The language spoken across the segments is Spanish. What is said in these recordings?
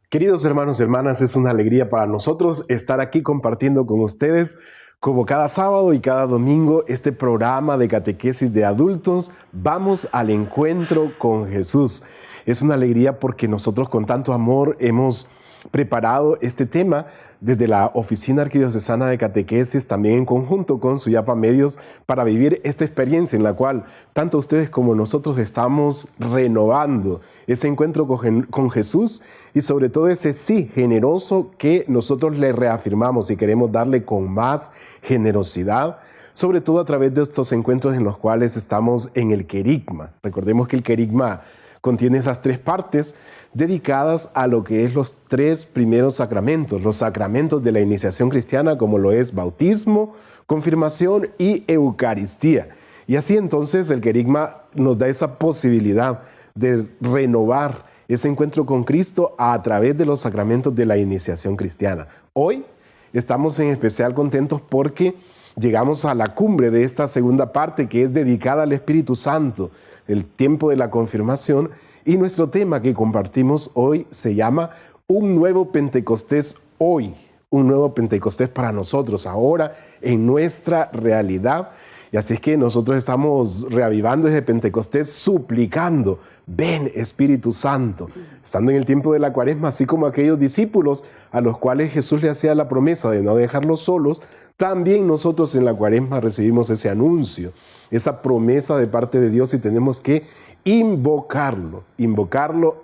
Queridos hermanos y hermanas, es una alegría para nosotros estar aquí compartiendo con ustedes, como cada sábado y cada domingo, este programa de catequesis de adultos. Vamos al encuentro con Jesús. Es una alegría porque nosotros con tanto amor hemos preparado este tema desde la Oficina Arquidiocesana de Catequesis, también en conjunto con Suyapa Medios, para vivir esta experiencia en la cual tanto ustedes como nosotros estamos renovando ese encuentro con Jesús y sobre todo ese sí generoso que nosotros le reafirmamos y queremos darle con más generosidad, sobre todo a través de estos encuentros en los cuales estamos en el querigma. Recordemos que el querigma contiene esas tres partes dedicadas a lo que es los tres primeros sacramentos, los sacramentos de la iniciación cristiana, como lo es bautismo, confirmación y Eucaristía. Y así entonces el querigma nos da esa posibilidad de renovar ese encuentro con Cristo a través de los sacramentos de la iniciación cristiana. Hoy estamos en especial contentos porque llegamos a la cumbre de esta segunda parte que es dedicada al Espíritu Santo, el tiempo de la confirmación, y nuestro tema que compartimos hoy se llama Un nuevo Pentecostés hoy, un nuevo Pentecostés para nosotros, ahora en nuestra realidad. Y así es que nosotros estamos reavivando ese Pentecostés suplicando, ven Espíritu Santo, estando en el tiempo de la Cuaresma, así como aquellos discípulos a los cuales Jesús le hacía la promesa de no dejarlos solos, también nosotros en la Cuaresma recibimos ese anuncio, esa promesa de parte de Dios y tenemos que invocarlo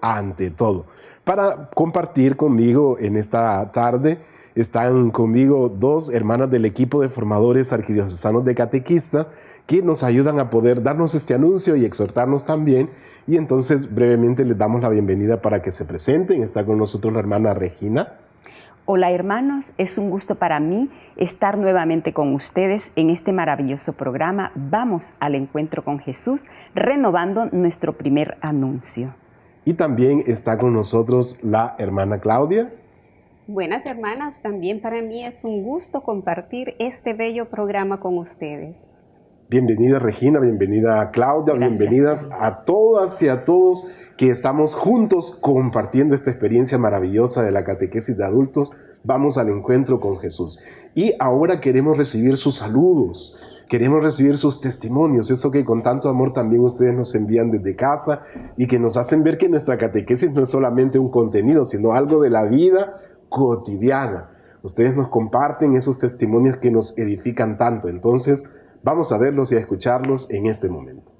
ante todo. Para compartir conmigo en esta tarde, están conmigo dos hermanas del equipo de formadores arquidiocesanos de catequistas que nos ayudan a poder darnos este anuncio y exhortarnos también. Y entonces brevemente les damos la bienvenida para que se presenten. Está con nosotros la hermana Regina. Hola hermanos, es un gusto para mí estar nuevamente con ustedes en este maravilloso programa Vamos al Encuentro con Jesús, renovando nuestro primer anuncio. Y también está con nosotros la hermana Claudia. Buenas hermanas, también para mí es un gusto compartir este bello programa con ustedes. Bienvenida Regina, bienvenida Claudia, gracias. Bienvenidas a todas y a todos que estamos juntos compartiendo esta experiencia maravillosa de la catequesis de adultos. Vamos al encuentro con Jesús. Y ahora queremos recibir sus saludos, queremos recibir sus testimonios, eso que con tanto amor también ustedes nos envían desde casa y que nos hacen ver que nuestra catequesis no es solamente un contenido, sino algo de la vida cotidiana. Ustedes nos comparten esos testimonios que nos edifican tanto. Entonces, vamos a verlos y a escucharlos en este momento.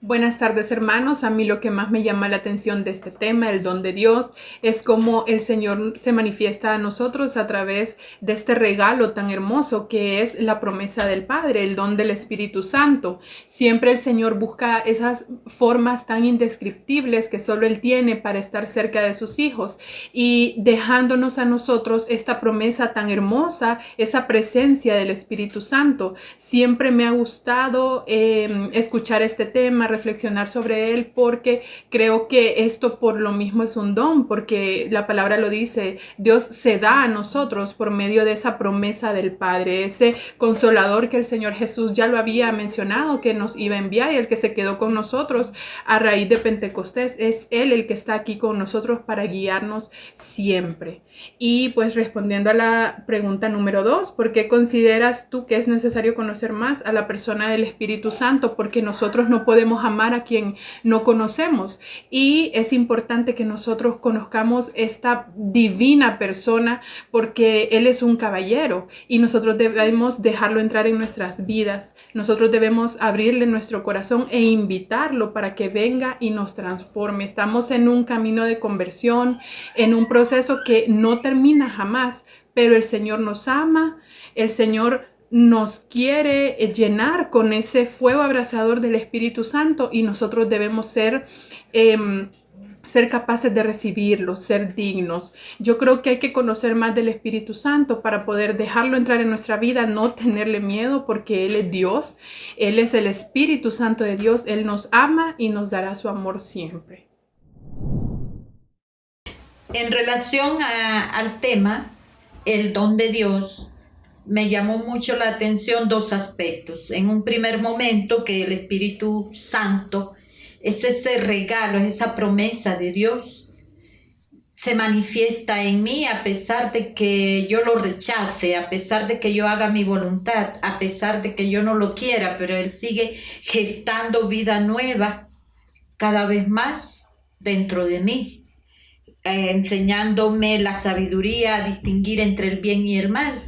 Buenas tardes hermanos, a mí lo que más me llama la atención de este tema, el don de Dios, es cómo el Señor se manifiesta a nosotros a través de este regalo tan hermoso que es la promesa del Padre, el don del Espíritu Santo. Siempre el Señor busca esas formas tan indescriptibles que solo Él tiene para estar cerca de sus hijos y dejándonos a nosotros esta promesa tan hermosa, esa presencia del Espíritu Santo. Siempre me ha gustado escuchar este tema, reflexionar sobre él, porque creo que esto por lo mismo es un don, porque la palabra lo dice, Dios se da a nosotros por medio de esa promesa del Padre, ese consolador que el Señor Jesús ya lo había mencionado que nos iba a enviar y el que se quedó con nosotros a raíz de Pentecostés. Es Él el que está aquí con nosotros para guiarnos siempre. Y pues respondiendo a la pregunta número 2, ¿por qué consideras tú que es necesario conocer más a la persona del Espíritu Santo? Porque nosotros no podemos amar a quien no conocemos y es importante que nosotros conozcamos esta divina persona porque Él es un caballero y nosotros debemos dejarlo entrar en nuestras vidas. Nosotros debemos abrirle nuestro corazón e invitarlo para que venga y nos transforme. Estamos en un camino de conversión, en un proceso que no termina jamás, pero el Señor nos ama, el Señor nos quiere llenar con ese fuego abrasador del Espíritu Santo y nosotros debemos ser capaces de recibirlo, ser dignos. Yo creo que hay que conocer más del Espíritu Santo para poder dejarlo entrar en nuestra vida, no tenerle miedo porque Él es Dios, Él es el Espíritu Santo de Dios, Él nos ama y nos dará su amor siempre. En relación al tema, el don de Dios, me llamó mucho la atención dos aspectos. En un primer momento, que el Espíritu Santo es ese regalo, es esa promesa de Dios se manifiesta en mí a pesar de que yo lo rechace, a pesar de que yo haga mi voluntad, a pesar de que yo no lo quiera, pero Él sigue gestando vida nueva cada vez más dentro de mí, enseñándome la sabiduría a distinguir entre el bien y el mal.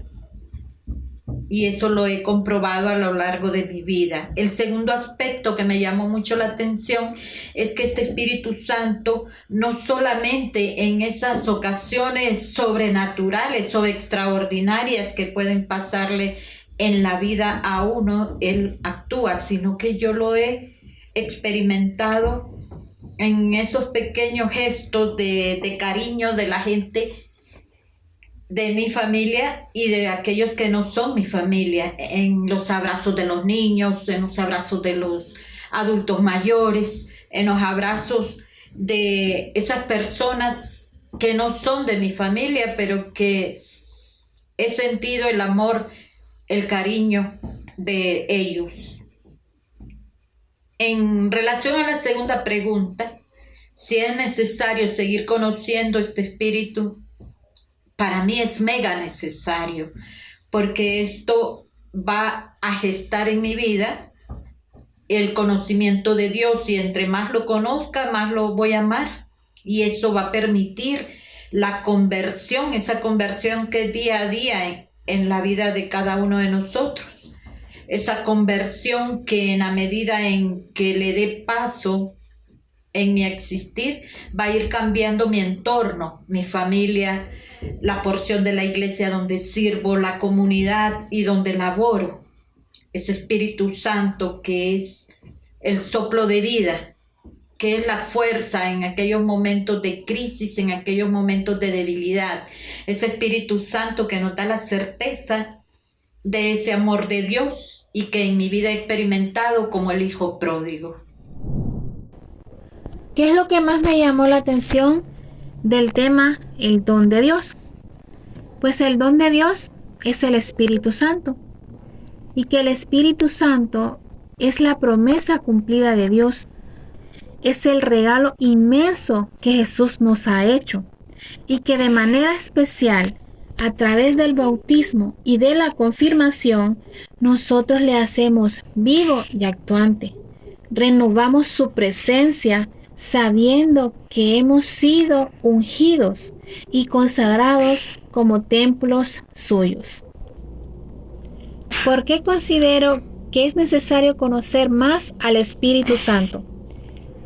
Y eso lo he comprobado a lo largo de mi vida. El segundo aspecto que me llamó mucho la atención es que este Espíritu Santo no solamente en esas ocasiones sobrenaturales o extraordinarias que pueden pasarle en la vida a uno, Él actúa, sino que yo lo he experimentado en esos pequeños gestos de cariño de la gente de mi familia y de aquellos que no son mi familia, en los abrazos de los niños, en los abrazos de los adultos mayores, en los abrazos de esas personas que no son de mi familia, pero que he sentido el amor, el cariño de ellos. En relación a la segunda pregunta, si es necesario seguir conociendo este espíritu, para mí es mega necesario, porque esto va a gestar en mi vida el conocimiento de Dios, y entre más lo conozca, más lo voy a amar, y eso va a permitir la conversión, esa conversión que es día a día en la vida de cada uno de nosotros, esa conversión que en la medida en que le dé paso en mi existir, va a ir cambiando mi entorno, mi familia, la porción de la iglesia donde sirvo, la comunidad y donde laboro. Ese Espíritu Santo que es el soplo de vida, que es la fuerza en aquellos momentos de crisis, en aquellos momentos de debilidad. Ese Espíritu Santo que nos da la certeza de ese amor de Dios y que en mi vida he experimentado como el hijo pródigo. ¿Qué es lo que más me llamó la atención del tema el don de Dios? Pues el don de Dios es el Espíritu Santo, y que el Espíritu Santo es la promesa cumplida de Dios, es el regalo inmenso que Jesús nos ha hecho, y que de manera especial, a través del bautismo y de la confirmación, nosotros le hacemos vivo y actuante. Renovamos su presencia, sabiendo que hemos sido ungidos y consagrados como templos suyos. ¿Por qué considero que es necesario conocer más al Espíritu Santo?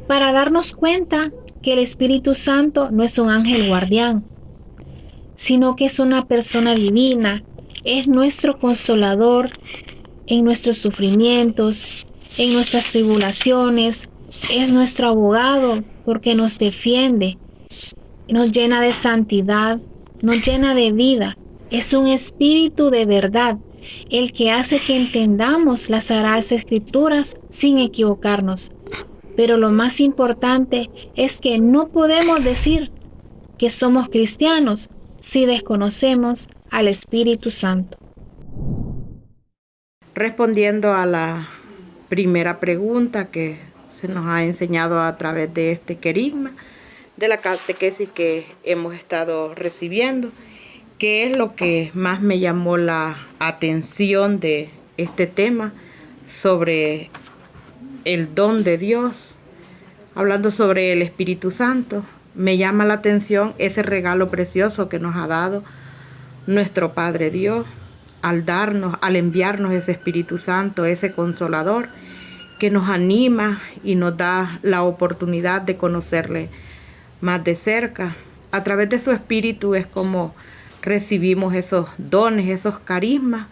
Para darnos cuenta que el Espíritu Santo no es un ángel guardián, sino que es una persona divina, es nuestro consolador en nuestros sufrimientos, en nuestras tribulaciones, es nuestro abogado porque nos defiende, nos llena de santidad, nos llena de vida. Es un espíritu de verdad, el que hace que entendamos las Sagradas Escrituras sin equivocarnos. Pero lo más importante es que no podemos decir que somos cristianos si desconocemos al Espíritu Santo. Respondiendo a la primera pregunta que se nos ha enseñado a través de este querigma, de la catequesis que hemos estado recibiendo, ¿qué es lo que más me llamó la atención de este tema sobre el don de Dios? Hablando sobre el Espíritu Santo, me llama la atención ese regalo precioso que nos ha dado nuestro Padre Dios al enviarnos ese Espíritu Santo, ese Consolador, que nos anima y nos da la oportunidad de conocerle más de cerca. A través de su Espíritu es como recibimos esos dones, esos carismas,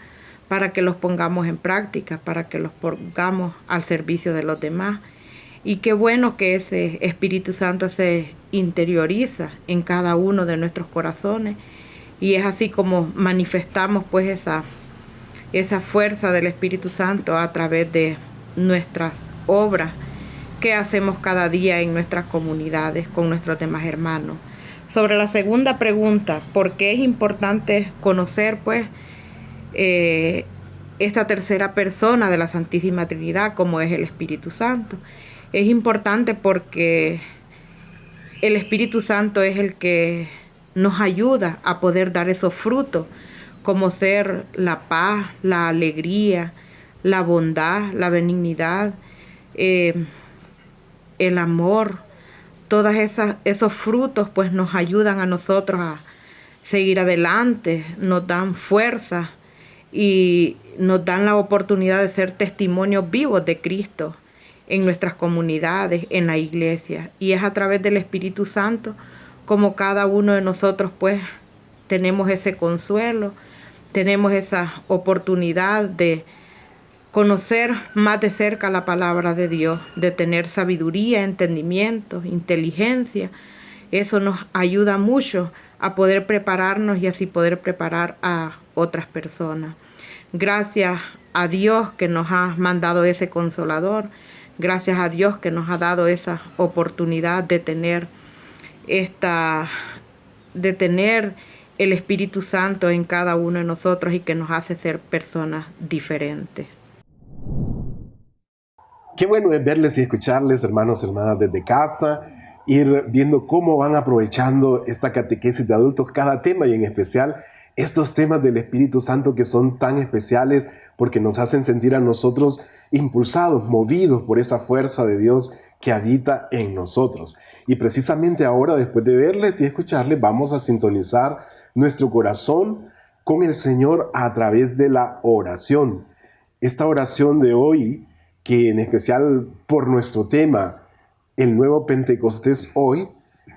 para que los pongamos en práctica, para que los pongamos al servicio de los demás. Y qué bueno que ese Espíritu Santo se interioriza en cada uno de nuestros corazones, y es así como manifestamos pues esa fuerza del Espíritu Santo a través de nuestras obras que hacemos cada día en nuestras comunidades con nuestros demás hermanos. Sobre la segunda pregunta, ¿por qué es importante conocer pues esta tercera persona de la Santísima Trinidad como es el Espíritu Santo? Es importante porque el Espíritu Santo es el que nos ayuda a poder dar esos frutos, como ser la paz, la alegría, la bondad, la benignidad, el amor. Todos esos frutos pues nos ayudan a nosotros a seguir adelante, nos dan fuerza y nos dan la oportunidad de ser testimonios vivos de Cristo en nuestras comunidades, en la iglesia. Y es a través del Espíritu Santo como cada uno de nosotros pues tenemos ese consuelo, tenemos esa oportunidad de conocer más de cerca la palabra de Dios, de tener sabiduría, entendimiento, inteligencia. Eso nos ayuda mucho a poder prepararnos y así poder preparar a otras personas. Gracias a Dios que nos ha mandado ese consolador, gracias a Dios que nos ha dado esa oportunidad de tener el Espíritu Santo en cada uno de nosotros y que nos hace ser personas diferentes. Qué bueno es verles y escucharles, hermanos y hermanas, desde casa, ir viendo cómo van aprovechando esta catequesis de adultos, cada tema y en especial estos temas del Espíritu Santo que son tan especiales porque nos hacen sentir a nosotros impulsados, movidos por esa fuerza de Dios que habita en nosotros. Y precisamente ahora, después de verles y escucharles, vamos a sintonizar nuestro corazón con el Señor a través de la oración. Esta oración de hoy, que en especial por nuestro tema, el nuevo Pentecostés hoy,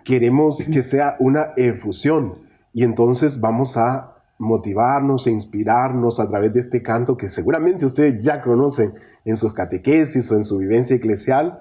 queremos que sea una efusión. Y entonces vamos a motivarnos e inspirarnos a través de este canto que seguramente ustedes ya conocen en sus catequesis o en su vivencia eclesial.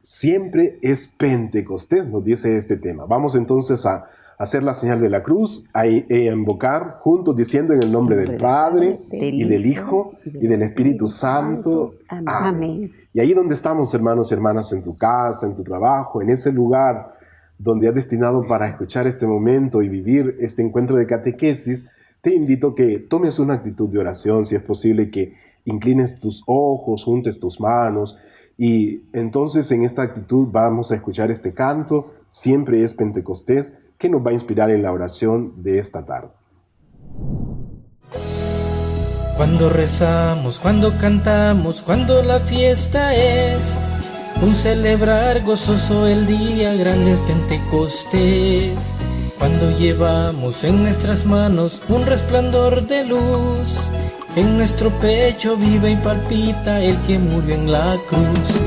Siempre es Pentecostés, nos dice este tema. Vamos entonces a hacer la señal de la cruz, a invocar juntos diciendo en el nombre del Padre, y del Hijo, y del Espíritu Santo. Amén. Y ahí donde estamos, hermanos y hermanas, en tu casa, en tu trabajo, en ese lugar donde has destinado para escuchar este momento y vivir este encuentro de catequesis, te invito a que tomes una actitud de oración, si es posible que inclines tus ojos, juntes tus manos, y entonces en esta actitud vamos a escuchar este canto, Siempre es Pentecostés, que nos va a inspirar en la oración de esta tarde. Cuando rezamos, cuando cantamos, cuando la fiesta es un celebrar gozoso el día grande es Pentecostés. Cuando llevamos en nuestras manos un resplandor de luz, en nuestro pecho vive y palpita el que murió en la cruz.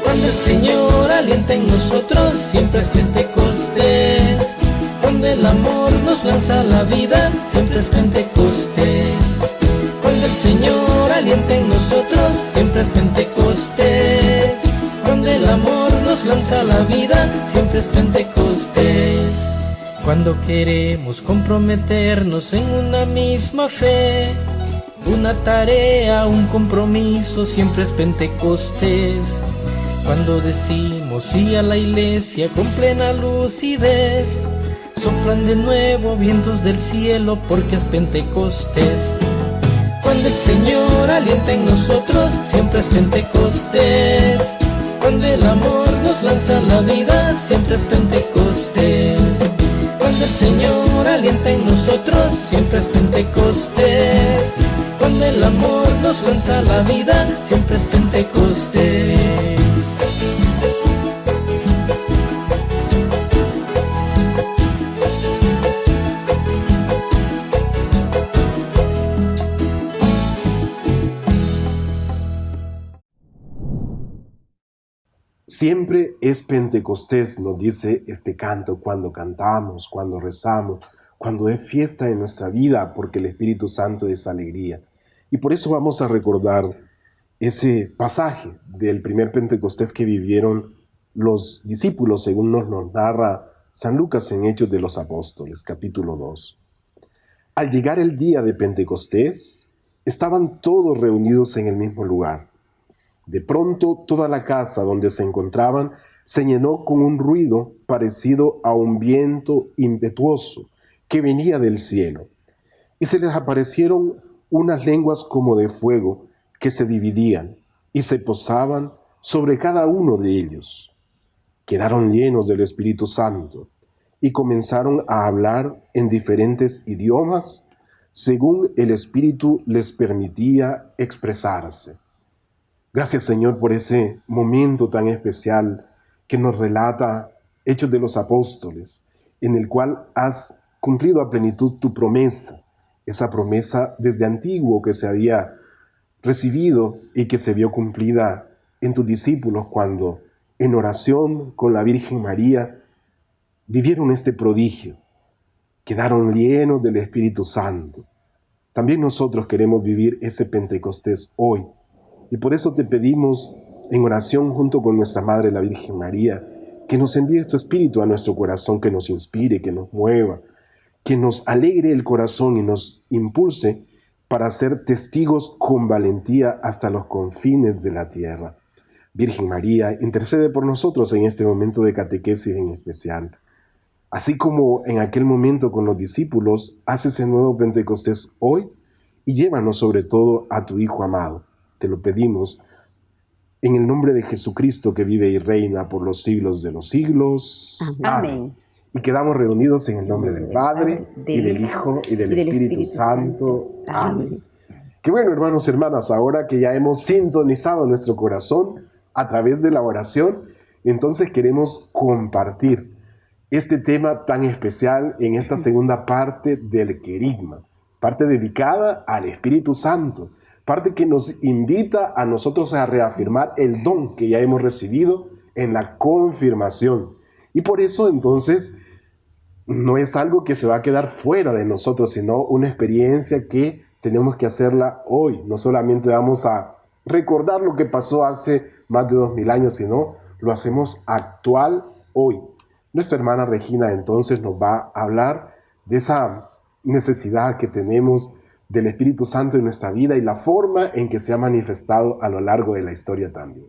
Cuando el Señor alienta en nosotros, siempre es Pentecostés. Cuando el amor nos lanza a la vida, siempre es Pentecostés. Cuando el Señor alienta en nosotros, siempre es Pentecostés. Cuando el amor nos lanza a la vida, siempre es Pentecostés. Cuando queremos comprometernos en una misma fe, una tarea, un compromiso, siempre es Pentecostés. Cuando decimos sí a la iglesia con plena lucidez, soplan de nuevo vientos del cielo porque es Pentecostés. Cuando el Señor alienta en nosotros, siempre es Pentecostés. Cuando el amor nos lanza a la vida, siempre es Pentecostés. Cuando el Señor alienta en nosotros, siempre es Pentecostés. Cuando el amor nos lanza a la vida, siempre es Pentecostés. Siempre es Pentecostés, nos dice este canto, cuando cantamos, cuando rezamos, cuando es fiesta en nuestra vida, porque el Espíritu Santo es alegría. Y por eso vamos a recordar ese pasaje del primer Pentecostés que vivieron los discípulos, según nos narra San Lucas en Hechos de los Apóstoles, capítulo 2. Al llegar el día de Pentecostés, estaban todos reunidos en el mismo lugar. De pronto, toda la casa donde se encontraban se llenó con un ruido parecido a un viento impetuoso que venía del cielo, y se les aparecieron unas lenguas como de fuego que se dividían y se posaban sobre cada uno de ellos. quedaron llenos del Espíritu Santo y comenzaron a hablar en diferentes idiomas según el Espíritu les permitía expresarse. Gracias, Señor, por ese momento tan especial que nos relata Hechos de los Apóstoles, en el cual has cumplido a plenitud tu promesa, esa promesa desde antiguo que se había recibido y que se vio cumplida en tus discípulos cuando, en oración con la Virgen María, vivieron este prodigio, quedaron llenos del Espíritu Santo. También nosotros queremos vivir ese Pentecostés hoy, y por eso te pedimos en oración junto con nuestra Madre la Virgen María, que nos envíes tu Espíritu a nuestro corazón, que nos inspire, que nos mueva, que nos alegre el corazón y nos impulse para ser testigos con valentía hasta los confines de la tierra. Virgen María, intercede por nosotros en este momento de catequesis en especial. Así como en aquel momento con los discípulos, haz ese nuevo Pentecostés hoy y llévanos sobre todo a tu Hijo amado. Te lo pedimos en el nombre de Jesucristo, que vive y reina por los siglos de los siglos. Amén. Y quedamos reunidos en el nombre del Padre, y del Hijo, y del Espíritu Santo. Amén. Qué bueno, hermanos y hermanas, ahora que ya hemos sintonizado nuestro corazón a través de la oración, entonces queremos compartir este tema tan especial en esta segunda parte del querigma, parte dedicada al Espíritu Santo, parte que nos invita a nosotros a reafirmar el don que ya hemos recibido en la confirmación. Y por eso entonces no es algo que se va a quedar fuera de nosotros, sino una experiencia que tenemos que hacerla hoy. No solamente vamos a recordar lo que pasó hace más de 2000 años, sino lo hacemos actual hoy. Nuestra hermana Regina entonces nos va a hablar de esa necesidad que tenemos del Espíritu Santo en nuestra vida y la forma en que se ha manifestado a lo largo de la historia también.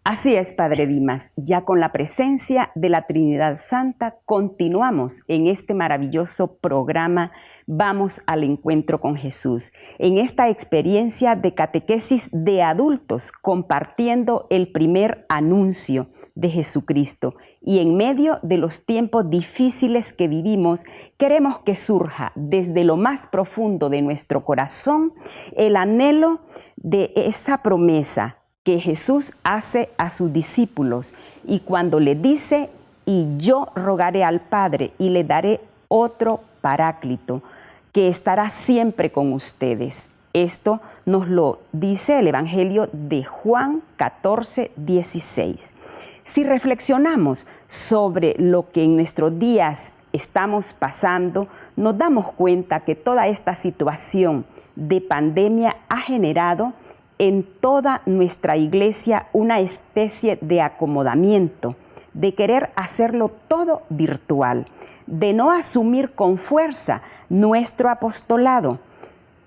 Así es, Padre Dimas, ya con la presencia de la Trinidad Santa continuamos en este maravilloso programa Vamos al Encuentro con Jesús, en esta experiencia de catequesis de adultos compartiendo el primer anuncio de Jesucristo. Y en medio de los tiempos difíciles que vivimos, queremos que surja desde lo más profundo de nuestro corazón el anhelo de esa promesa que Jesús hace a sus discípulos, y cuando le dice: y yo rogaré al Padre y le daré otro Paráclito que estará siempre con ustedes. Esto nos lo dice el Evangelio de Juan 14:16. Si reflexionamos sobre lo que en nuestros días estamos pasando, nos damos cuenta que toda esta situación de pandemia ha generado en toda nuestra iglesia una especie de acomodamiento, de querer hacerlo todo virtual, de no asumir con fuerza nuestro apostolado.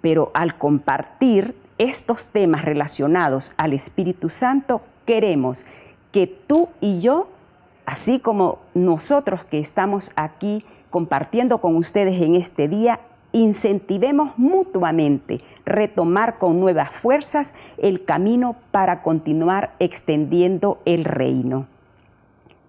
Pero al compartir estos temas relacionados al Espíritu Santo, queremos que tú y yo, así como nosotros que estamos aquí compartiendo con ustedes en este día, incentivemos mutuamente retomar con nuevas fuerzas el camino para continuar extendiendo el reino.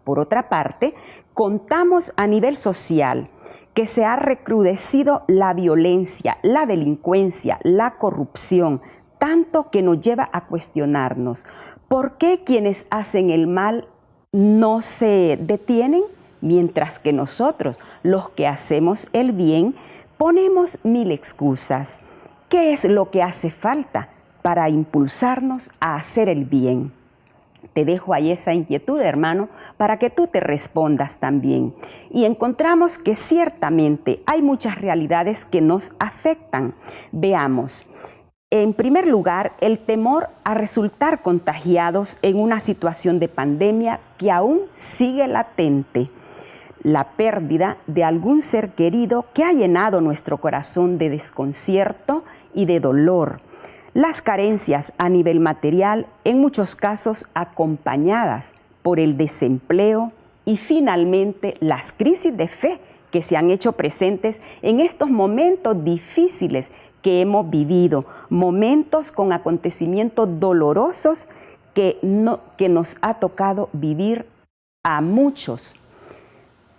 Por otra parte, contamos a nivel social que se ha recrudecido la violencia, la delincuencia, la corrupción, tanto que nos lleva a cuestionarnos: ¿por qué quienes hacen el mal no se detienen? Mientras que nosotros, los que hacemos el bien, ponemos mil excusas. ¿Qué es lo que hace falta para impulsarnos a hacer el bien? Te dejo ahí esa inquietud, hermano, para que tú te respondas también. Y encontramos que ciertamente hay muchas realidades que nos afectan. Veamos. En primer lugar, el temor a resultar contagiados en una situación de pandemia que aún sigue latente. La pérdida de algún ser querido que ha llenado nuestro corazón de desconcierto y de dolor. Las carencias a nivel material, en muchos casos acompañadas por el desempleo, y finalmente las crisis de fe que se han hecho presentes en estos momentos difíciles que hemos vivido, momentos con acontecimientos dolorosos que nos ha tocado vivir a muchos.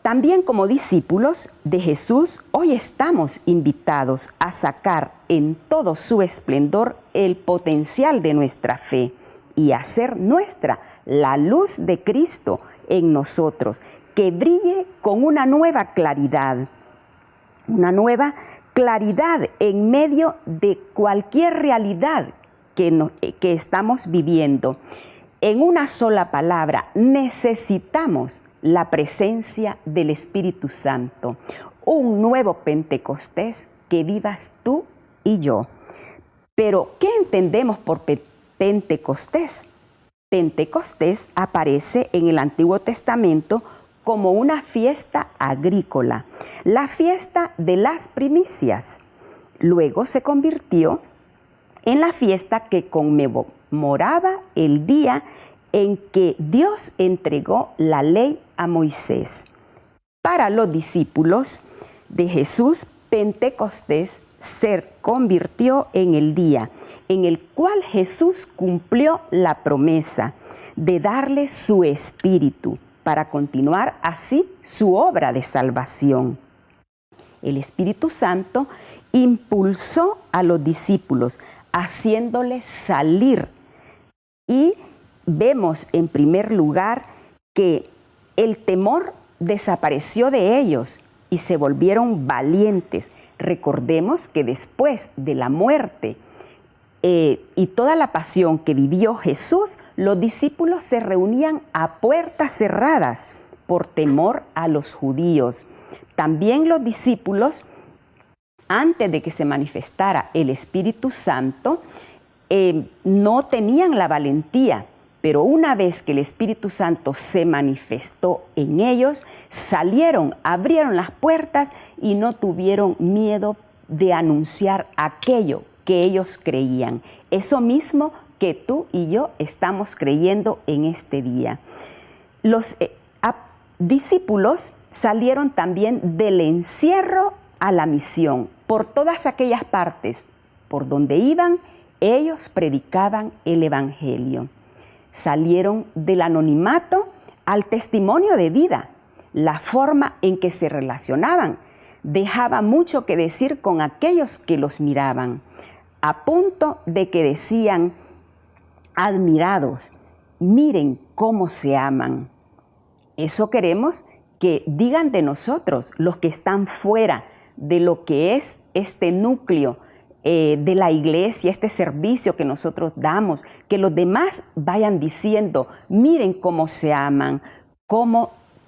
También como discípulos de Jesús, hoy estamos invitados a sacar en todo su esplendor el potencial de nuestra fe y hacer nuestra la luz de Cristo en nosotros, que brille con una nueva claridad en medio de cualquier realidad que estamos viviendo. En una sola palabra, necesitamos la presencia del Espíritu Santo, un nuevo Pentecostés que vivas tú y yo. Pero, ¿qué entendemos por Pentecostés? Pentecostés aparece en el Antiguo Testamento como una fiesta agrícola, la fiesta de las primicias. Luego se convirtió en la fiesta que conmemoraba el día en que Dios entregó la ley a Moisés. Para los discípulos de Jesús, Pentecostés se convirtió en el día en el cual Jesús cumplió la promesa de darle su Espíritu para continuar así su obra de salvación. El Espíritu Santo impulsó a los discípulos, haciéndoles salir. Y vemos en primer lugar que el temor desapareció de ellos y se volvieron valientes. Recordemos que después de la muerte y toda la pasión que vivió Jesús, los discípulos se reunían a puertas cerradas por temor a los judíos. También los discípulos, antes de que se manifestara el Espíritu Santo, no tenían la valentía, pero una vez que el Espíritu Santo se manifestó en ellos, salieron, abrieron las puertas y no tuvieron miedo de anunciar aquello que ellos creían. Eso mismo que tú y yo estamos creyendo en este día. Los discípulos salieron también del encierro a la misión. Por todas aquellas partes por donde iban, ellos predicaban el Evangelio. Salieron del anonimato al testimonio de vida. La forma en que se relacionaban dejaba mucho que decir con aquellos que los miraban, a punto de que decían, admirados, miren cómo se aman. Eso queremos que digan de nosotros, los que están fuera de lo que es este núcleo de la iglesia, este servicio que nosotros damos, que los demás vayan diciendo, miren cómo se aman,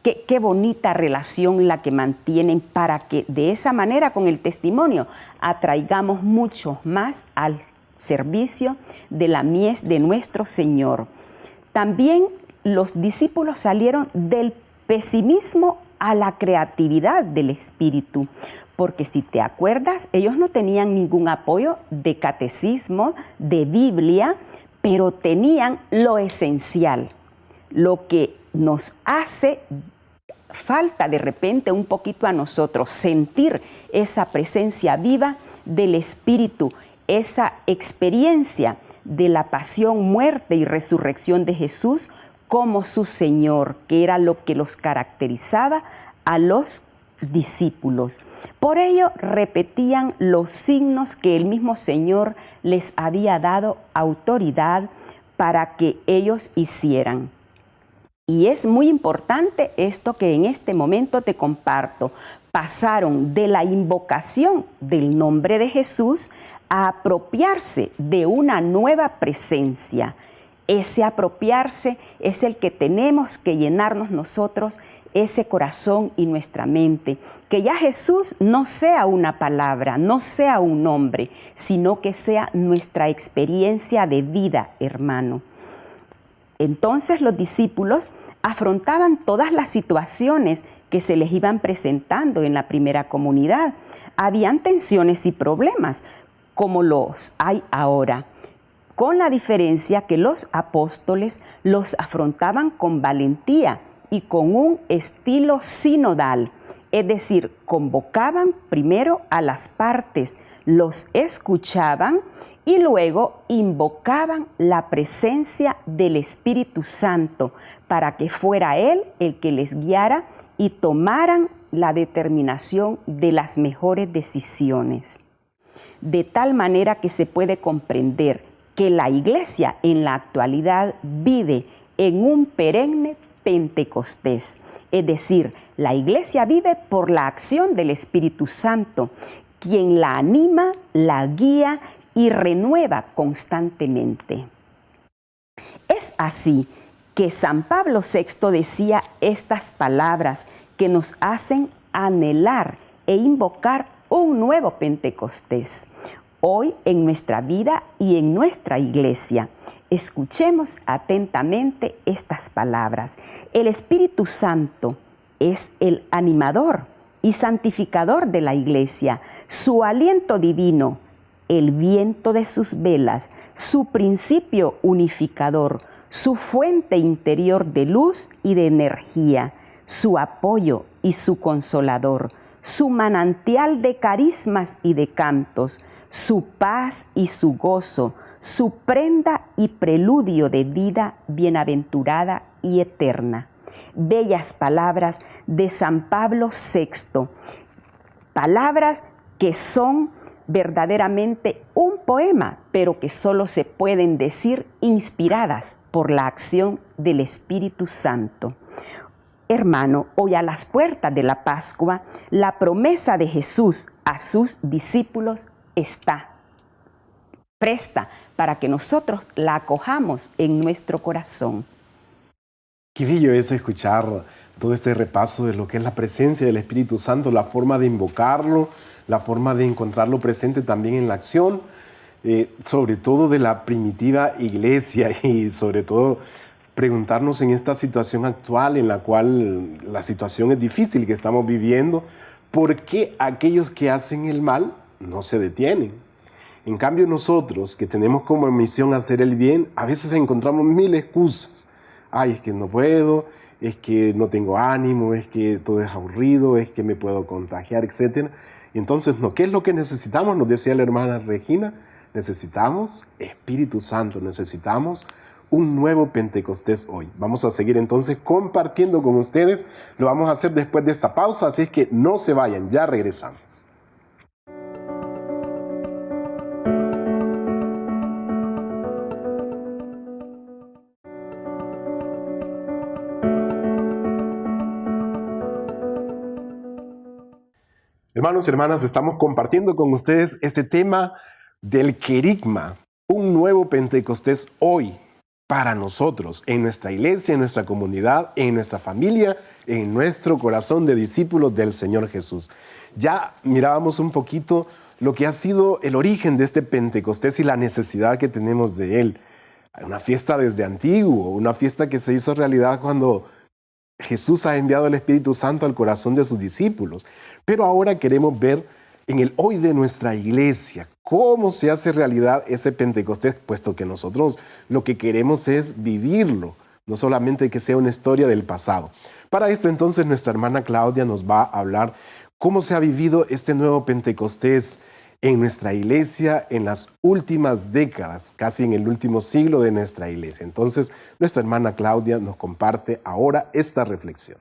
qué bonita relación la que mantienen, para que de esa manera con el testimonio atraigamos mucho más al servicio de la mies de nuestro Señor. También los discípulos salieron del pesimismo a la creatividad del Espíritu, porque si te acuerdas, ellos no tenían ningún apoyo de catecismo, de Biblia, pero tenían lo esencial, lo que nos hace falta de repente un poquito a nosotros, sentir esa presencia viva del Espíritu, esa experiencia de la pasión, muerte y resurrección de Jesús como su Señor, que era lo que los caracterizaba a los discípulos. Por ello repetían los signos que el mismo Señor les había dado autoridad para que ellos hicieran. Y es muy importante esto que en este momento te comparto. Pasaron de la invocación del nombre de Jesús a apropiarse de una nueva presencia. Ese apropiarse es el que tenemos que llenarnos nosotros, ese corazón y nuestra mente. Que ya Jesús no sea una palabra, no sea un nombre, sino que sea nuestra experiencia de vida, hermano. Entonces los discípulos afrontaban todas las situaciones que se les iban presentando en la primera comunidad. Habían tensiones y problemas, como los hay ahora, con la diferencia que los apóstoles los afrontaban con valentía y con un estilo sinodal, es decir, convocaban primero a las partes, los escuchaban y luego invocaban la presencia del Espíritu Santo para que fuera Él el que les guiara y tomaran la determinación de las mejores decisiones. De tal manera que se puede comprender que la Iglesia en la actualidad vive en un perenne Pentecostés. Es decir, la Iglesia vive por la acción del Espíritu Santo, quien la anima, la guía y renueva constantemente. Es así que San Pablo VI decía estas palabras que nos hacen anhelar e invocar un nuevo Pentecostés. Hoy en nuestra vida y en nuestra Iglesia, escuchemos atentamente estas palabras. El Espíritu Santo es el animador y santificador de la Iglesia, su aliento divino, el viento de sus velas, su principio unificador, su fuente interior de luz y de energía, su apoyo y su consolador, su manantial de carismas y de cantos, su paz y su gozo, su prenda y preludio de vida bienaventurada y eterna. Bellas palabras de San Pablo VI, palabras que son verdaderamente un poema, pero que solo se pueden decir inspiradas por la acción del Espíritu Santo. Hermano, hoy a las puertas de la Pascua, la promesa de Jesús a sus discípulos está presta para que nosotros la acojamos en nuestro corazón. Qué bello es escuchar todo este repaso de lo que es la presencia del Espíritu Santo, la forma de invocarlo, la forma de encontrarlo presente también en la acción, sobre todo de la primitiva iglesia y sobre todo preguntarnos en esta situación actual en la cual la situación es difícil que estamos viviendo, ¿por qué aquellos que hacen el mal no se detienen? En cambio nosotros que tenemos como misión hacer el bien, a veces encontramos mil excusas. Ay, es que no puedo, es que no tengo ánimo, es que todo es aburrido, es que me puedo contagiar, etc. Y entonces, ¿no? ¿Qué es lo que necesitamos? Nos decía la hermana Regina, necesitamos Espíritu Santo, necesitamos un nuevo Pentecostés hoy. Vamos a seguir entonces compartiendo con ustedes, lo vamos a hacer después de esta pausa, así es que no se vayan, ya regresamos. Hermanos y hermanas, estamos compartiendo con ustedes este tema del querigma, un nuevo Pentecostés hoy para nosotros, en nuestra iglesia, en nuestra comunidad, en nuestra familia, en nuestro corazón de discípulos del Señor Jesús. Ya mirábamos un poquito lo que ha sido el origen de este Pentecostés y la necesidad que tenemos de él. Una fiesta desde antiguo, una fiesta que se hizo realidad cuando Jesús ha enviado el Espíritu Santo al corazón de sus discípulos. Pero ahora queremos ver en el hoy de nuestra iglesia cómo se hace realidad ese Pentecostés, puesto que nosotros lo que queremos es vivirlo, no solamente que sea una historia del pasado. Para esto entonces nuestra hermana Claudia nos va a hablar cómo se ha vivido este nuevo Pentecostés en nuestra iglesia en las últimas décadas, casi en el último siglo de nuestra iglesia. Entonces, nuestra hermana Claudia nos comparte ahora esta reflexión.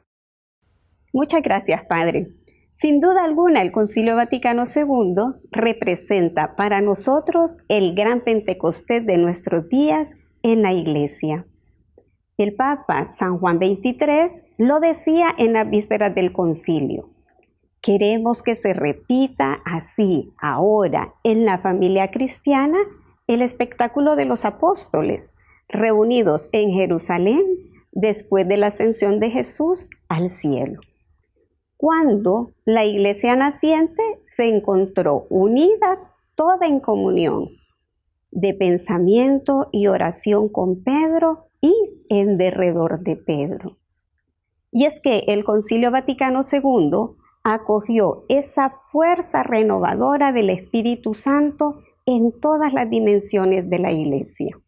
Muchas gracias, Padre. Sin duda alguna, el Concilio Vaticano II representa para nosotros el gran Pentecostés de nuestros días en la iglesia. El Papa San Juan XXIII lo decía en las vísperas del concilio. Queremos que se repita así ahora en la familia cristiana el espectáculo de los apóstoles reunidos en Jerusalén después de la ascensión de Jesús al cielo, cuando la iglesia naciente se encontró unida toda en comunión de pensamiento y oración con Pedro y en derredor de Pedro. Y es que el Concilio Vaticano II acogió esa fuerza renovadora del Espíritu Santo en todas las dimensiones de la iglesia.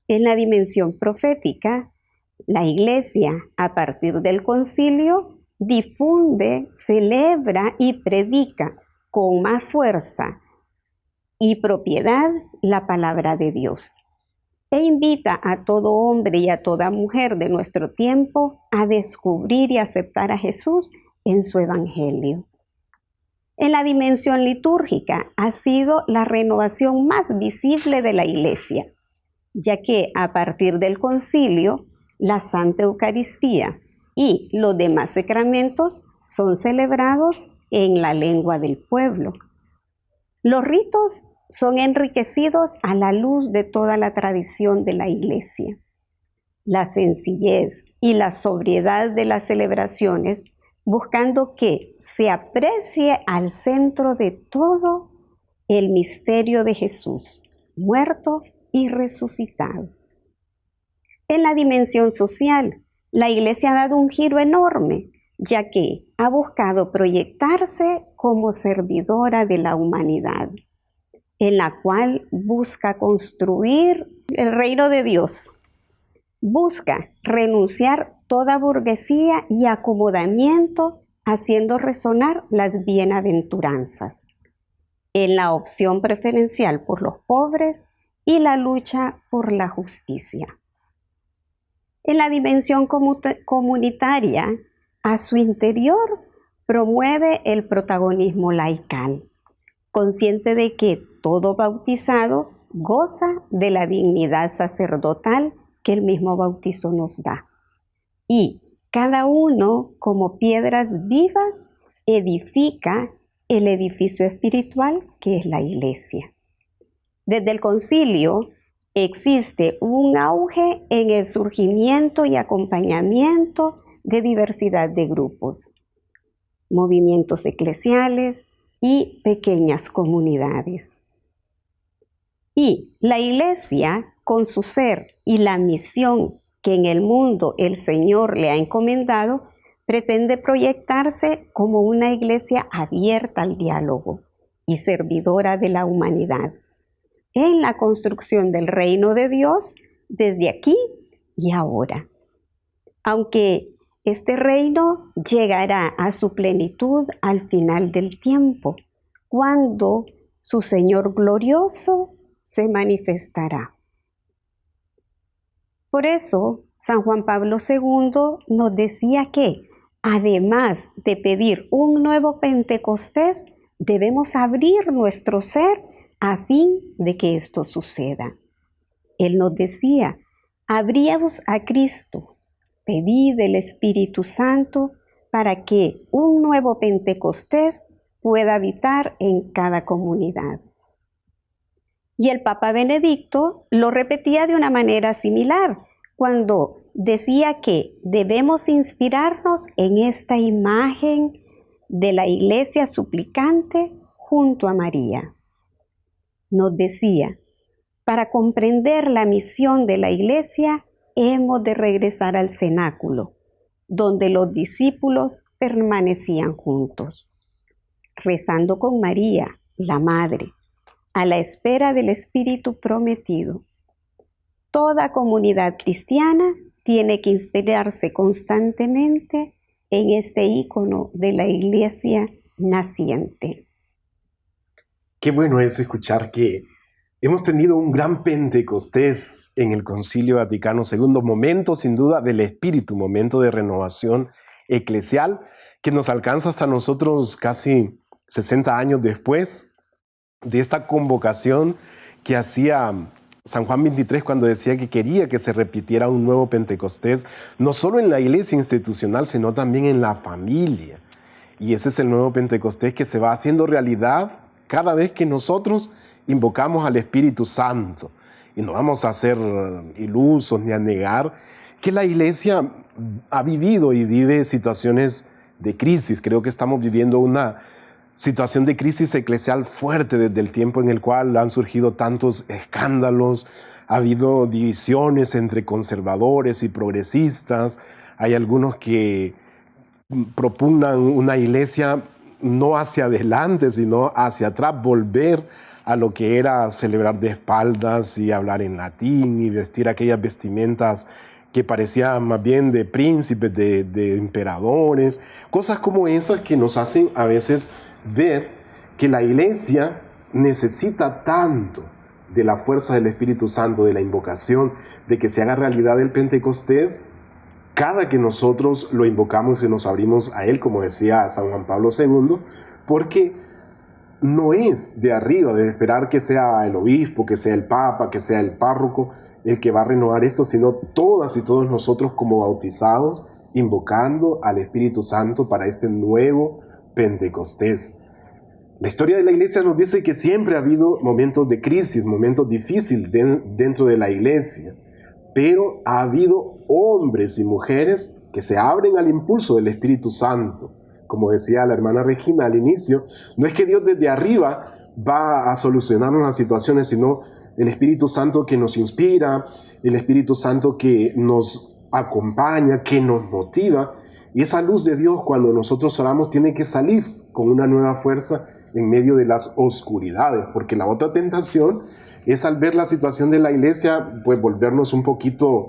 En la dimensión profética, la iglesia, a partir del concilio, difunde, celebra y predica con más fuerza y propiedad la palabra de Dios. E invita a todo hombre y a toda mujer de nuestro tiempo a descubrir y aceptar a Jesús en su evangelio. En la dimensión litúrgica ha sido la renovación más visible de la Iglesia, ya que a partir del concilio, la Santa Eucaristía y los demás sacramentos son celebrados en la lengua del pueblo. Los ritos son enriquecidos a la luz de toda la tradición de la Iglesia. La sencillez y la sobriedad de las celebraciones, buscando que se aprecie al centro de todo el misterio de Jesús, muerto y resucitado. En la dimensión social, la Iglesia ha dado un giro enorme, ya que ha buscado proyectarse como servidora de la humanidad, en la cual busca construir el reino de Dios. Busca renunciar toda burguesía y acomodamiento, haciendo resonar las bienaventuranzas, en la opción preferencial por los pobres y la lucha por la justicia. En la dimensión comunitaria, a su interior promueve el protagonismo laical, consciente de que todo bautizado goza de la dignidad sacerdotal que el mismo bautizo nos da. Y cada uno, como piedras vivas, edifica el edificio espiritual que es la Iglesia. Desde el concilio existe un auge en el surgimiento y acompañamiento de diversidad de grupos, movimientos eclesiales y pequeñas comunidades. Y la Iglesia, con su ser y la misión que en el mundo el Señor le ha encomendado, pretende proyectarse como una Iglesia abierta al diálogo y servidora de la humanidad, en la construcción del reino de Dios desde aquí y ahora. Aunque este reino llegará a su plenitud al final del tiempo, cuando su Señor glorioso se manifestará. Por eso, San Juan Pablo II nos decía que, además de pedir un nuevo Pentecostés, debemos abrir nuestro ser a fin de que esto suceda. Él nos decía, abríos a Cristo, pedid el Espíritu Santo para que un nuevo Pentecostés pueda habitar en cada comunidad. Y el Papa Benedicto lo repetía de una manera similar, cuando decía que debemos inspirarnos en esta imagen de la Iglesia suplicante junto a María. Nos decía, para comprender la misión de la Iglesia, hemos de regresar al cenáculo, donde los discípulos permanecían juntos, rezando con María, la Madre, a la espera del Espíritu prometido. Toda comunidad cristiana tiene que inspirarse constantemente en este ícono de la Iglesia naciente. Qué bueno es escuchar que hemos tenido un gran Pentecostés en el Concilio Vaticano II, momento sin duda del Espíritu, momento de renovación eclesial que nos alcanza hasta nosotros casi 60 años después de esta convocación que hacía San Juan XXIII cuando decía que quería que se repitiera un nuevo Pentecostés, no solo en la iglesia institucional, sino también en la familia. Y ese es el nuevo Pentecostés que se va haciendo realidad cada vez que nosotros invocamos al Espíritu Santo. Y no vamos a ser ilusos ni a negar que la iglesia ha vivido y vive situaciones de crisis. Creo que estamos viviendo una situación de crisis eclesial fuerte desde el tiempo en el cual han surgido tantos escándalos, ha habido divisiones entre conservadores y progresistas, hay algunos que propugnan una iglesia no hacia adelante, sino hacia atrás, volver a lo que era celebrar de espaldas y hablar en latín y vestir aquellas vestimentas que parecían más bien de príncipes, de emperadores, cosas como esas que nos hacen a veces ver que la iglesia necesita tanto de la fuerza del Espíritu Santo, de la invocación, de que se haga realidad el Pentecostés, cada que nosotros lo invocamos y nos abrimos a Él, como decía San Juan Pablo II, porque no es de arriba, de esperar que sea el obispo, que sea el papa, que sea el párroco, el que va a renovar esto, sino todas y todos nosotros como bautizados, invocando al Espíritu Santo para este nuevo Pentecostés. La historia de la iglesia nos dice que siempre ha habido momentos de crisis, momentos difíciles dentro de la iglesia, pero ha habido hombres y mujeres que se abren al impulso del Espíritu Santo. Como decía la hermana Regina al inicio, no es que Dios desde arriba va a solucionarnos las situaciones, sino el Espíritu Santo que nos inspira, el Espíritu Santo que nos acompaña, que nos motiva. Y esa luz de Dios, cuando nosotros oramos, tiene que salir con una nueva fuerza en medio de las oscuridades, porque la otra tentación es, al ver la situación de la iglesia, pues volvernos un poquito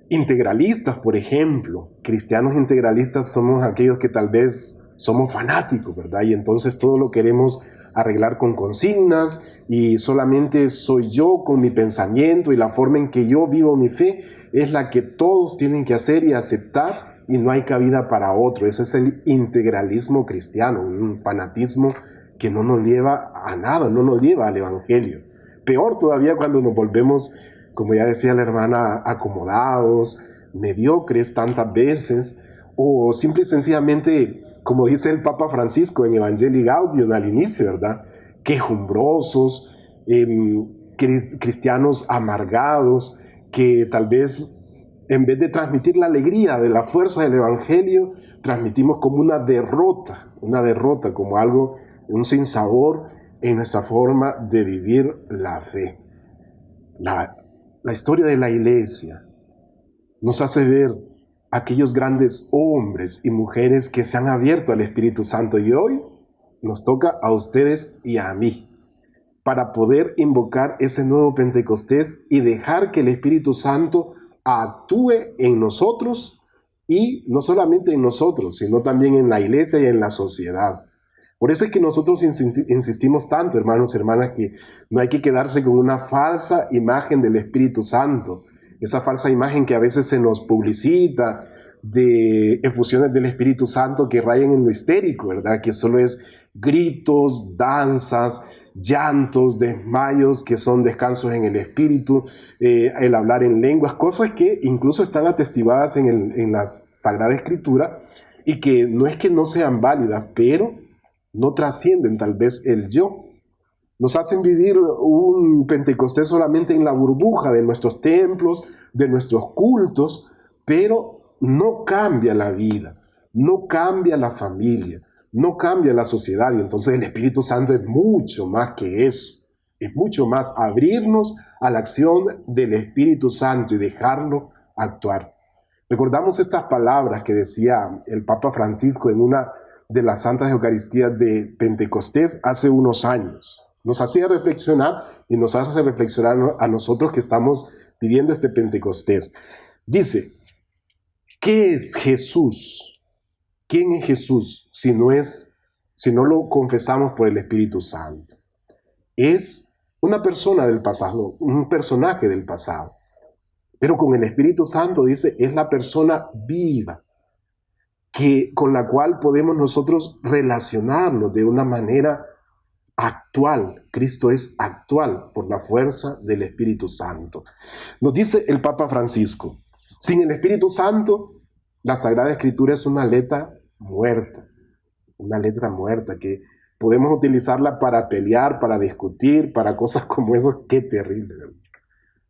integralistas, por ejemplo. Cristianos integralistas somos aquellos que tal vez somos fanáticos, ¿verdad? Y entonces todo lo queremos arreglar con consignas, y solamente soy yo con mi pensamiento y la forma en que yo vivo mi fe es la que todos tienen que hacer y aceptar, y no hay cabida para otro. Ese es el integralismo cristiano, un fanatismo que no nos lleva a nada, no nos lleva al Evangelio. Peor todavía cuando nos volvemos, como ya decía la hermana, acomodados, mediocres tantas veces, o simple y sencillamente, como dice el Papa Francisco en Evangelii Gaudium al inicio, ¿verdad?, quejumbrosos, cristianos amargados, que tal vez en vez de transmitir la alegría de la fuerza del Evangelio, transmitimos como una derrota, como algo, un sinsabor en nuestra forma de vivir la fe. La historia de la iglesia nos hace ver aquellos grandes hombres y mujeres que se han abierto al Espíritu Santo, y hoy nos toca a ustedes y a mí para poder invocar ese nuevo Pentecostés y dejar que el Espíritu Santo actúe en nosotros, y no solamente en nosotros, sino también en la iglesia y en la sociedad. Por eso es que nosotros insistimos tanto, hermanos y hermanas, que no hay que quedarse con una falsa imagen del Espíritu Santo, esa falsa imagen que a veces se nos publicita de efusiones del Espíritu Santo que rayan en lo histérico, ¿verdad? Que solo es gritos, danzas, llantos, desmayos, que son descansos en el espíritu, el hablar en lenguas, cosas que incluso están atestiguadas en la Sagrada Escritura, y que no es que no sean válidas, pero no trascienden tal vez el yo. Nos hacen vivir un Pentecostés solamente en la burbuja de nuestros templos, de nuestros cultos, pero no cambia la vida, no cambia la familia, no cambia la sociedad. Y entonces el Espíritu Santo es mucho más que eso, es mucho más abrirnos a la acción del Espíritu Santo y dejarlo actuar. Recordamos estas palabras que decía el Papa Francisco en una de las Santas Eucaristías de Pentecostés hace unos años. Nos hacía reflexionar y nos hace reflexionar a nosotros que estamos pidiendo este Pentecostés. Dice, ¿qué es Jesús? ¿Quién es Jesús si no lo confesamos por el Espíritu Santo? Es una persona del pasado, un personaje del pasado. Pero con el Espíritu Santo, dice, es la persona viva, con la cual podemos nosotros relacionarnos de una manera actual. Cristo es actual por la fuerza del Espíritu Santo. Nos dice el Papa Francisco, sin el Espíritu Santo, la Sagrada Escritura es una letra muerta que podemos utilizarla para pelear, para discutir, para cosas como esas. Qué terrible, ¿verdad?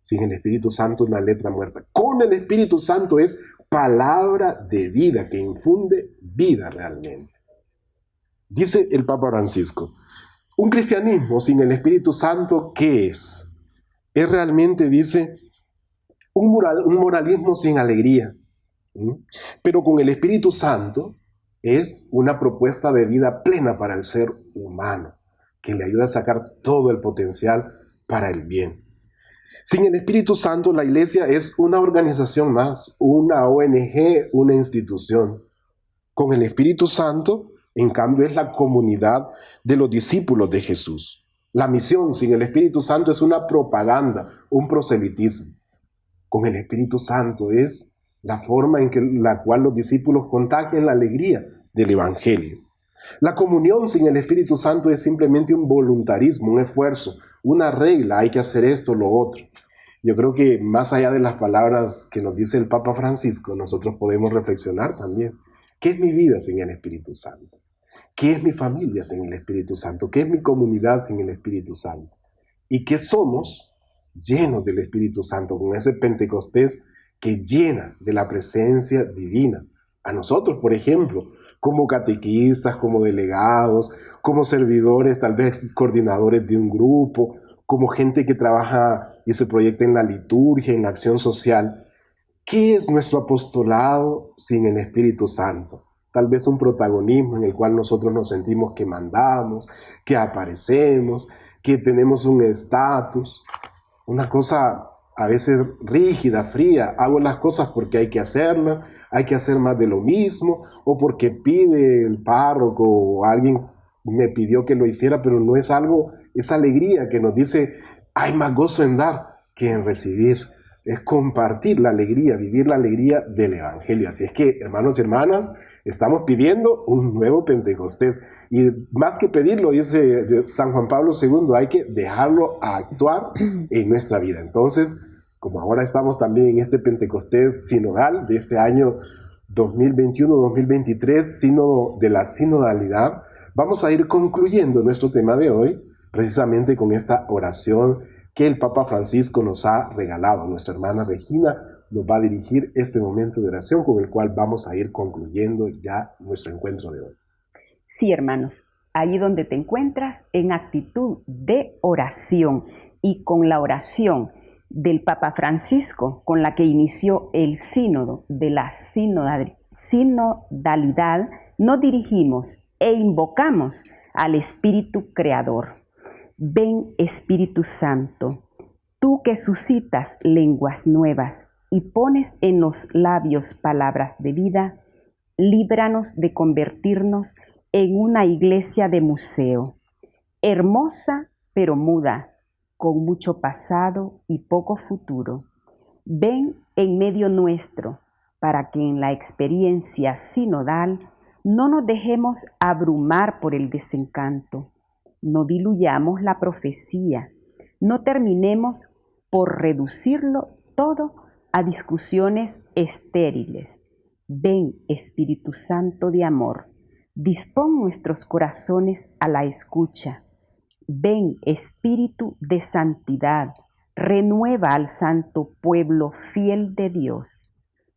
Sin el Espíritu Santo, una letra muerta. Con el Espíritu Santo es palabra de vida, que infunde vida realmente. Dice el Papa Francisco, un cristianismo sin el Espíritu Santo, ¿qué es? Es realmente, dice, un moralismo sin alegría. Pero con el Espíritu Santo es una propuesta de vida plena para el ser humano, que le ayuda a sacar todo el potencial para el bien. Sin el Espíritu Santo, la iglesia es una organización más, una ONG, una institución. Con el Espíritu Santo, en cambio, es la comunidad de los discípulos de Jesús. La misión sin el Espíritu Santo es una propaganda, un proselitismo. Con el Espíritu Santo es la forma en la cual los discípulos contagian la alegría del Evangelio. La comunión sin el Espíritu Santo es simplemente un voluntarismo, un esfuerzo, una regla, hay que hacer esto, lo otro. Yo creo que más allá de las palabras que nos dice el Papa Francisco, nosotros podemos reflexionar también. ¿Qué es mi vida sin el Espíritu Santo? ¿Qué es mi familia sin el Espíritu Santo? ¿Qué es mi comunidad sin el Espíritu Santo? ¿Y qué somos llenos del Espíritu Santo, con ese Pentecostés que llena de la presencia divina? A nosotros, por ejemplo, como catequistas, como delegados, como servidores, tal vez coordinadores de un grupo, como gente que trabaja y se proyecta en la liturgia, en la acción social. ¿Qué es nuestro apostolado sin el Espíritu Santo? Tal vez un protagonismo en el cual nosotros nos sentimos que mandamos, que aparecemos, que tenemos un estatus, una cosa a veces rígida, fría. Hago las cosas porque hay que hacerlas, hay que hacer más de lo mismo, o porque pide el párroco o alguien me pidió que lo hiciera, pero no es algo, esa alegría que nos dice, hay más gozo en dar que en recibir. Es compartir la alegría, vivir la alegría del Evangelio. Así es que, hermanos y hermanas, estamos pidiendo un nuevo Pentecostés. Y más que pedirlo, dice San Juan Pablo II, hay que dejarlo actuar en nuestra vida. Entonces, como ahora estamos también en este Pentecostés sinodal de este año 2021-2023, sínodo de la sinodalidad, vamos a ir concluyendo nuestro tema de hoy, precisamente con esta oración que el Papa Francisco nos ha regalado. Nuestra hermana Regina nos va a dirigir este momento de oración con el cual vamos a ir concluyendo ya nuestro encuentro de hoy. Sí, hermanos, ahí donde te encuentras, en actitud de oración y con la oración del Papa Francisco, con la que inició el sínodo de la sinodalidad, nos dirigimos e invocamos al Espíritu Creador. Ven, Espíritu Santo, tú que suscitas lenguas nuevas y pones en los labios palabras de vida, líbranos de convertirnos en una iglesia de museo, hermosa pero muda, con mucho pasado y poco futuro. Ven en medio nuestro, para que en la experiencia sinodal no nos dejemos abrumar por el desencanto, no diluyamos la profecía, no terminemos por reducirlo todo a discusiones estériles. Ven, Espíritu Santo de amor, dispón nuestros corazones a la escucha. Ven, Espíritu de santidad, renueva al santo pueblo fiel de Dios.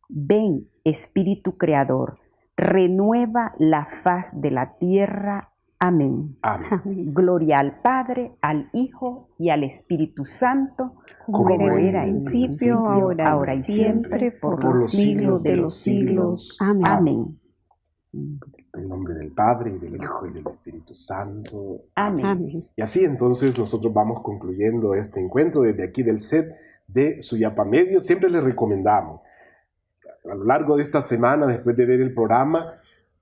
Ven, Espíritu Creador, renueva la faz de la tierra. Amén. Amén. Gloria al Padre, al Hijo y al Espíritu Santo, como era en principio, ahora y siempre, por los siglos de los siglos. Amén. Amén. En el nombre del Padre, y del Hijo, y del Espíritu Santo. Amén. Amén. Y así entonces nosotros vamos concluyendo este encuentro desde aquí del set de Suyapa Medio. Siempre les recomendamos, a lo largo de esta semana, después de ver el programa,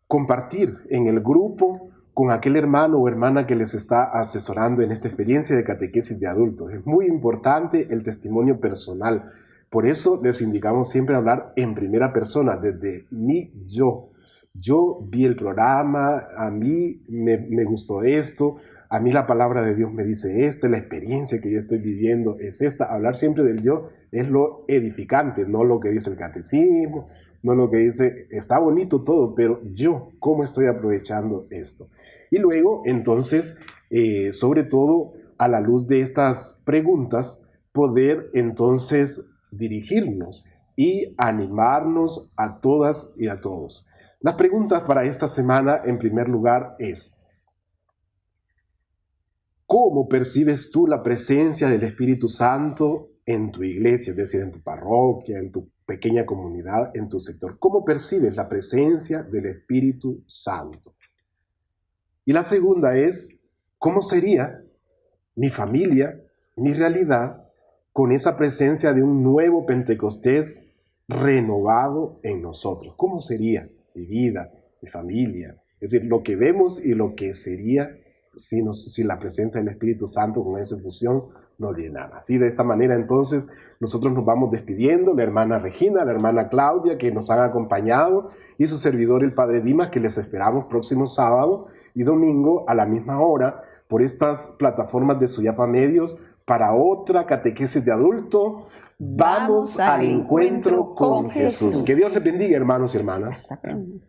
compartir en el grupo con aquel hermano o hermana que les está asesorando en esta experiencia de catequesis de adultos. Es muy importante el testimonio personal. Por eso les indicamos siempre hablar en primera persona, desde mi yo. Yo vi el programa, a mí me gustó esto, a mí la palabra de Dios me dice esto, la experiencia que yo estoy viviendo es esta. Hablar siempre del yo es lo edificante, no lo que dice el catecismo, no lo que dice, está bonito todo, pero yo, ¿cómo estoy aprovechando esto? Y luego, entonces, sobre todo, a la luz de estas preguntas, poder entonces dirigirnos y animarnos a todas y a todos. Las preguntas para esta semana, en primer lugar, es: ¿cómo percibes tú la presencia del Espíritu Santo en tu iglesia, es decir, en tu parroquia, en tu pequeña comunidad, en tu sector? ¿Cómo percibes la presencia del Espíritu Santo? Y la segunda es: ¿cómo sería mi familia, mi realidad, con esa presencia de un nuevo Pentecostés renovado en nosotros? ¿Cómo sería mi vida, mi familia? Es decir, lo que vemos y lo que sería si la presencia del Espíritu Santo con esa efusión nos llenara. Así, de esta manera, entonces, nosotros nos vamos despidiendo, la hermana Regina, la hermana Claudia, que nos han acompañado, y su servidor, el Padre Dimas, que les esperamos próximo sábado y domingo a la misma hora por estas plataformas de Suyapa Medios para otra catequesis de adulto. Vamos al encuentro con Jesús. Que Dios les bendiga, hermanos y hermanas. Hasta pronto.